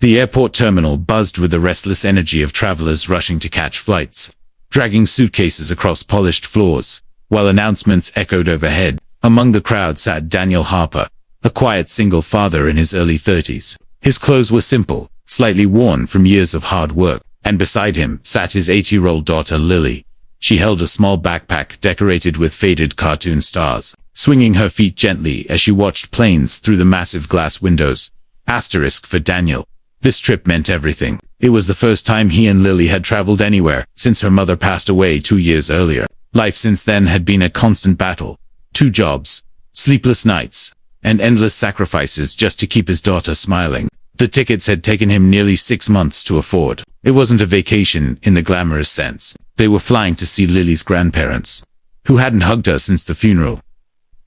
The airport terminal buzzed with the restless energy of travelers rushing to catch flights, dragging suitcases across polished floors, while announcements echoed overhead. Among the crowd sat Daniel Harper, a quiet single father in his early 30s. His clothes were simple, slightly worn from years of hard work, and beside him sat his 8-year-old daughter Lily. She held a small backpack decorated with faded cartoon stars, swinging her feet gently as she watched planes through the massive glass windows. Asterisk for Daniel. This trip meant everything. It was the first time he and Lily had traveled anywhere since her mother passed away 2 years earlier. Life since then had been a constant battle. 2 jobs, sleepless nights, and endless sacrifices just to keep his daughter smiling. The tickets had taken him nearly 6 months to afford. It wasn't a vacation in the glamorous sense. They were flying to see Lily's grandparents, who hadn't hugged her since the funeral.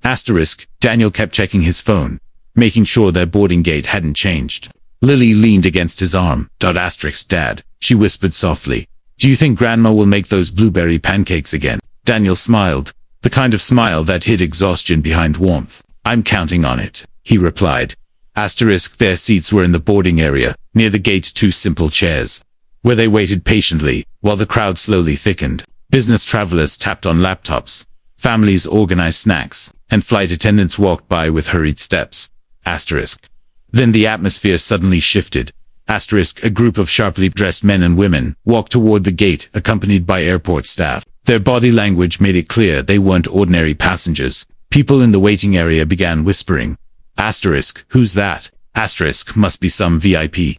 Asterisk, Daniel kept checking his phone, making sure their boarding gate hadn't changed. Lily leaned against his arm. Asterisk, Dad, she whispered softly. Do you think Grandma will make those blueberry pancakes again? Daniel smiled, the kind of smile that hid exhaustion behind warmth. I'm counting on it, he replied. Asterisk, their seats were in the boarding area, near the gate, 2 simple chairs, where they waited patiently, while the crowd slowly thickened. Business travelers tapped on laptops, families organized snacks, and flight attendants walked by with hurried steps. Asterisk. Then the atmosphere suddenly shifted. Asterisk, a group of sharply dressed men and women walked toward the gate, accompanied by airport staff. Their body language made it clear they weren't ordinary passengers. People in the waiting area began whispering. Asterisk, who's that? Asterisk, must be some VIP.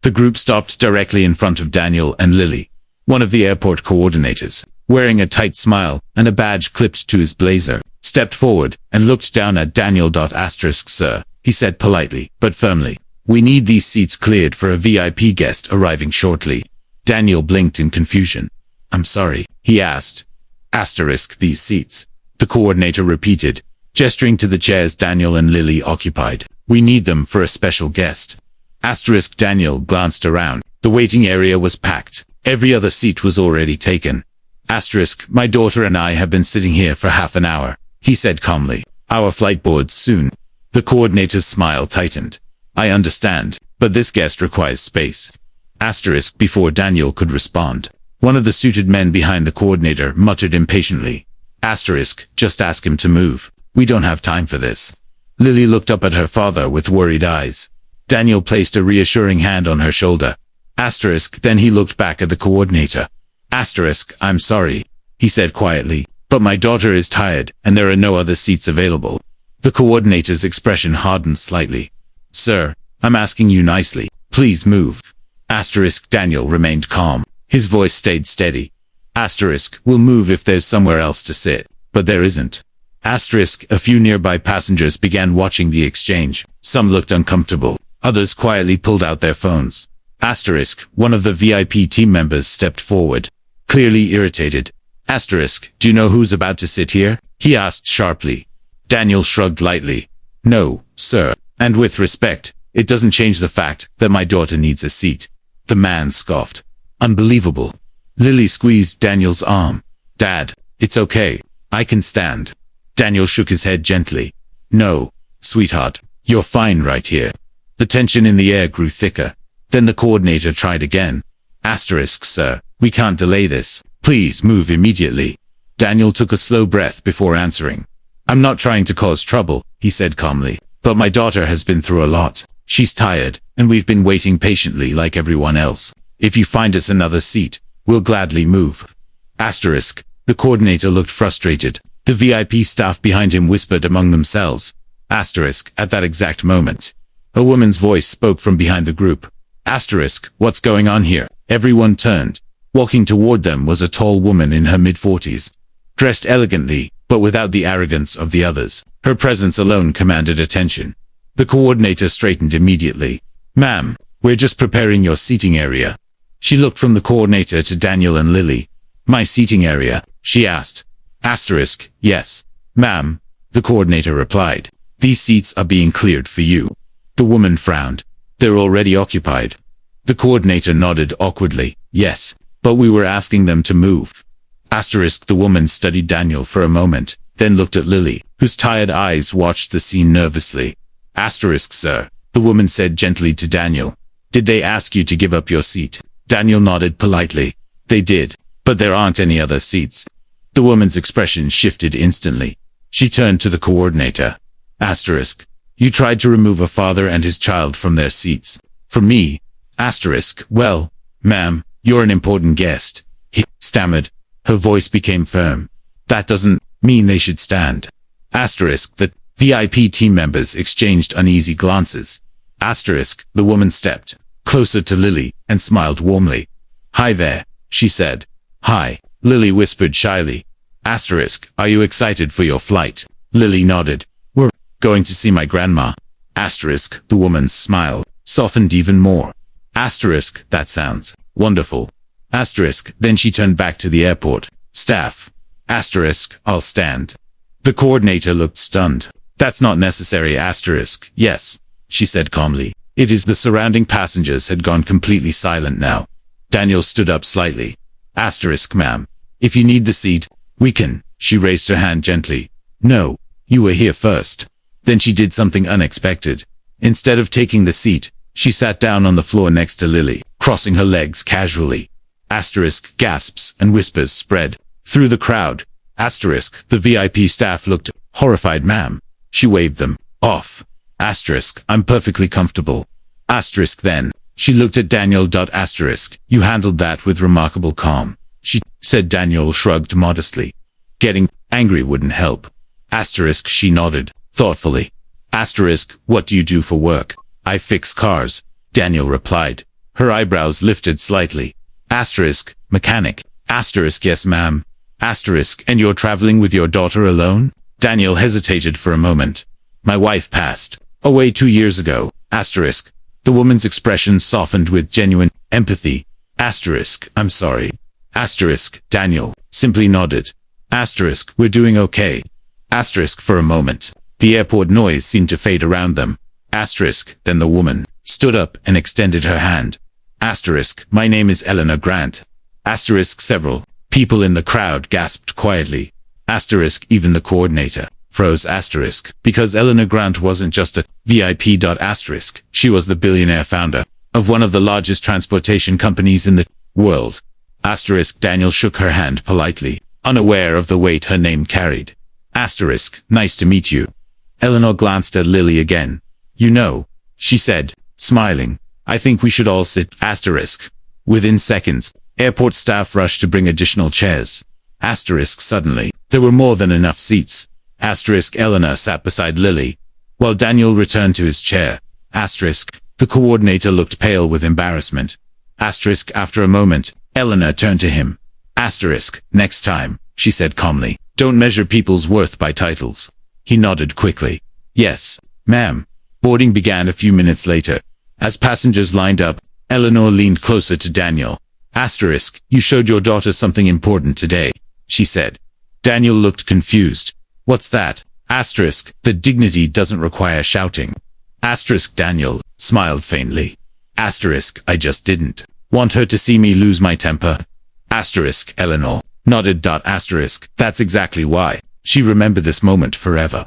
The group stopped directly in front of Daniel and Lily. One of the airport coordinators, wearing a tight smile and a badge clipped to his blazer, stepped forward and looked down at Daniel. Asterisk, sir, he said politely, but firmly. We need these seats cleared for a VIP guest arriving shortly. Daniel blinked in confusion. I'm sorry, he asked. Asterisk, these seats, the coordinator repeated, gesturing to the chairs Daniel and Lily occupied. We need them for a special guest. Asterisk, Daniel glanced around. The waiting area was packed. Every other seat was already taken. Asterisk, my daughter and I have been sitting here for half an hour, he said calmly. Our flight boards soon. The coordinator's smile tightened. I understand, but this guest requires space. Asterisk, before Daniel could respond, one of the suited men behind the coordinator muttered impatiently. Asterisk, just ask him to move. We don't have time for this. Lily looked up at her father with worried eyes. Daniel placed a reassuring hand on her shoulder. Asterisk, then he looked back at the coordinator. Asterisk, I'm sorry, he said quietly, but my daughter is tired and there are no other seats available. The coordinator's expression hardened slightly. Sir, I'm asking you nicely. Please move. Asterisk, Daniel remained calm. His voice stayed steady. Asterisk, we'll move if there's somewhere else to sit, but there isn't. Asterisk, a few nearby passengers began watching the exchange. Some looked uncomfortable. Others quietly pulled out their phones. Asterisk, one of the VIP team members stepped forward, clearly irritated. Asterisk, do you know who's about to sit here? He asked sharply. Daniel shrugged lightly. No, sir. And with respect, it doesn't change the fact that my daughter needs a seat. The man scoffed. Unbelievable. Lily squeezed Daniel's arm. Dad, it's okay. I can stand. Daniel shook his head gently. No, sweetheart, you're fine right here. The tension in the air grew thicker. Then the coordinator tried again. Asterisk, sir, we can't delay this. Please move immediately. Daniel took a slow breath before answering. I'm not trying to cause trouble, he said calmly, but my daughter has been through a lot. She's tired, and we've been waiting patiently like everyone else. If you find us another seat, we'll gladly move. Asterisk, the coordinator looked frustrated. The VIP staff behind him whispered among themselves. Asterisk, at that exact moment, a woman's voice spoke from behind the group. Asterisk, what's going on here? Everyone turned. Walking toward them was a tall woman in her mid-40s, dressed elegantly, but without the arrogance of the others. Her presence alone commanded attention. The coordinator straightened immediately. Ma'am, we're just preparing your seating area. She looked from the coordinator to Daniel and Lily. My seating area? She asked. Asterisk, yes, ma'am, the coordinator replied. These seats are being cleared for you. The woman frowned. They're already occupied. The coordinator nodded awkwardly. Yes, but we were asking them to move. Asterisk, the woman studied Daniel for a moment, then looked at Lily, whose tired eyes watched the scene nervously. Asterisk, sir, the woman said gently to Daniel. Did they ask you to give up your seat? Daniel nodded politely. They did, but there aren't any other seats. The woman's expression shifted instantly. She turned to the coordinator. Asterisk. You tried to remove a father and his child from their seats. For me. Asterisk. Well, ma'am, you're an important guest. He stammered. Her voice became firm. That doesn't mean they should stand. Asterisk. The VIP team members exchanged uneasy glances. Asterisk. The woman stepped closer to Lily and smiled warmly. Hi there, she said. Hi, Lily whispered shyly. Asterisk. Are you excited for your flight? Lily nodded. We're going to see my grandma. Asterisk. The woman's smile softened even more. Asterisk. That sounds wonderful. Asterisk. Then she turned back to the airport staff. Asterisk. I'll stand. The coordinator looked stunned. That's not necessary. Asterisk. Yes, she said calmly. It is. The surrounding passengers had gone completely silent now. Daniel stood up slightly. Asterisk. Ma'am, if you need the seat, we can. She raised her hand gently. No, you were here first. Then she did something unexpected. Instead of taking the seat, she sat down on the floor next to Lily, crossing her legs casually. Asterisk. Gasps and whispers spread through the crowd. Asterisk. The VIP staff looked horrified. Ma'am, she waved them off. Asterisk. I'm perfectly comfortable. Asterisk. Then she looked at Daniel. Asterisk. You handled that with remarkable calm, she said. Daniel shrugged modestly. Getting angry wouldn't help. Asterisk. She nodded thoughtfully. Asterisk. What do you do for work? I fix cars, Daniel replied. Her eyebrows lifted slightly. Asterisk. Mechanic. Asterisk. Yes, ma'am. Asterisk. And you're traveling with your daughter alone? Daniel hesitated for a moment. My wife passed away 2 years ago. Asterisk. The woman's expression softened with genuine empathy. Asterisk. I'm sorry. Asterisk. Daniel simply nodded. Asterisk. We're doing okay. Asterisk. For a moment, the airport noise seemed to fade around them. Asterisk. Then the woman stood up and extended her hand. Asterisk. My name is Eleanor Grant. Asterisk. Several people in the crowd gasped quietly. Asterisk. Even the coordinator froze. Asterisk. Because Eleanor Grant wasn't just a VIP. Asterisk. She was the billionaire founder of one of the largest transportation companies in the world. Asterisk. Daniel shook her hand politely, unaware of the weight her name carried. Asterisk. Nice to meet you. Eleanor glanced at Lily again. You know, she said, smiling, I think we should all sit. Asterisk. Within seconds, airport staff rushed to bring additional chairs. Asterisk. Suddenly, there were more than enough seats. Asterisk. Eleanor sat beside Lily, while Daniel returned to his chair. Asterisk. The coordinator looked pale with embarrassment. Asterisk. After a moment, Eleanor turned to him. Asterisk. Next time, she said calmly, don't measure people's worth by titles. He nodded quickly. Yes, ma'am. Boarding began a few minutes later. As passengers lined up, Eleanor leaned closer to Daniel. Asterisk. You showed your daughter something important today, she said. Daniel looked confused. What's that? Asterisk. The dignity doesn't require shouting. Asterisk. Daniel smiled faintly. Asterisk. I just didn't want her to see me lose my temper. Asterisk. Eleanor nodded. Asterisk. That's exactly why. She remembered this moment forever.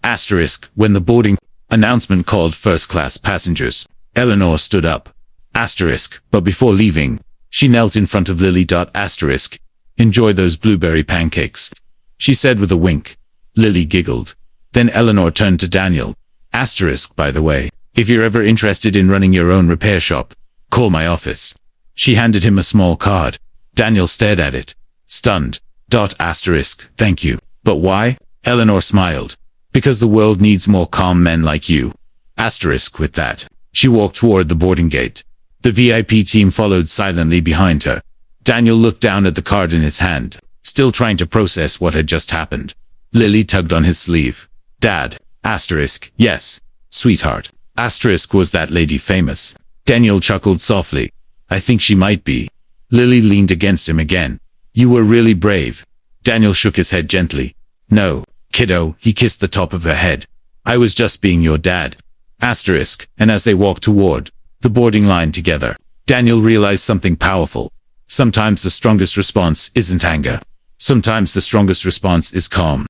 Asterisk. When the boarding announcement called first-class passengers, Eleanor stood up. Asterisk. But before leaving, she knelt in front of Lily. Asterisk. Enjoy those blueberry pancakes, she said with a wink. Lily giggled. Then Eleanor turned to Daniel. Asterisk. By the way, if you're ever interested in running your own repair shop, call my office. She handed him a small card. Daniel stared at it, stunned. Asterisk. Thank you. But why? Eleanor smiled. Because the world needs more calm men like you. Asterisk. With that, she walked toward the boarding gate. The VIP team followed silently behind her. Daniel looked down at the card in his hand, still trying to process what had just happened. Lily tugged on his sleeve. Dad. Asterisk. Yes, sweetheart. Asterisk. Was that lady famous? Daniel chuckled softly. I think she might be. Lily leaned against him again. You were really brave. Daniel shook his head gently. No, kiddo. He kissed the top of her head. I was just being your dad. Asterisk. And as they walked toward the boarding line together, Daniel realized something powerful. Sometimes the strongest response isn't anger. Sometimes the strongest response is calm.